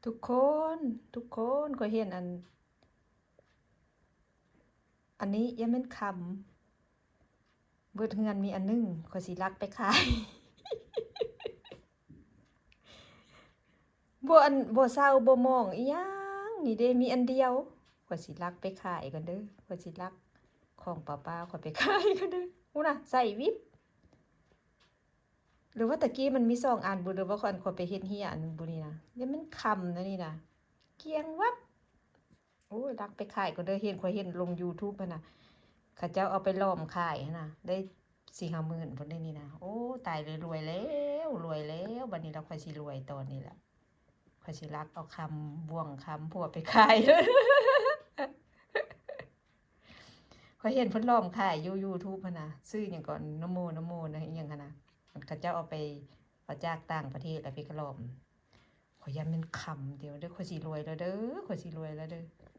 ทุกคนทุกคนก็เห็นอันนี้ยังเป็นคำเบิดเฮือนมีอันหนึงข้อยสิลักไปขายบ่เซาบ่มองอีหยังนี่เด้มีอันเดียวข้อยสิลักไปขายก่อนเด้อข้อยสิลักของป้าๆข้อยไปขายก่อนเด้อพู้นน่ะใส่วิปหรือว่าตะกี้มันมี2อันบ่หรือว่าข้อยไปเฮ็ดเหียอันหนึ่งบ่นี่นะยังมันคำนะนี่นะเกรียงวับโอ้ยลักไปขายก่อนเด้อเห็นข้อยเห็นลง YouTube หั่นน่ะเขาเจ้าเอาไปหลอมขายหั่นน่ะได้4-5หมื่นพุ่นได้นี่นะโอ้ตายเลยรวยแล้วรวยแล้วบัดนี้เราค่อยสิรวยตอนนี้ล่ะ ข้อยสิรักเอาคำบ่วงคำผัวไปขายข้อยเห็นเพิ่นล้อมขายอยู่ YouTube หั้นน่ะซื้อหยังก่อนนะโมนะโมนะอิหยังหั้นน่ะเขาเจ้าเอาไปเอาจากต่างประเทศแล้วไปกล้อมข้อยย้านแม่นคำเดี๋ยวเด้อข้อยสิรวยแล้วเด้อข้อยสิรวยแล้วเด้อ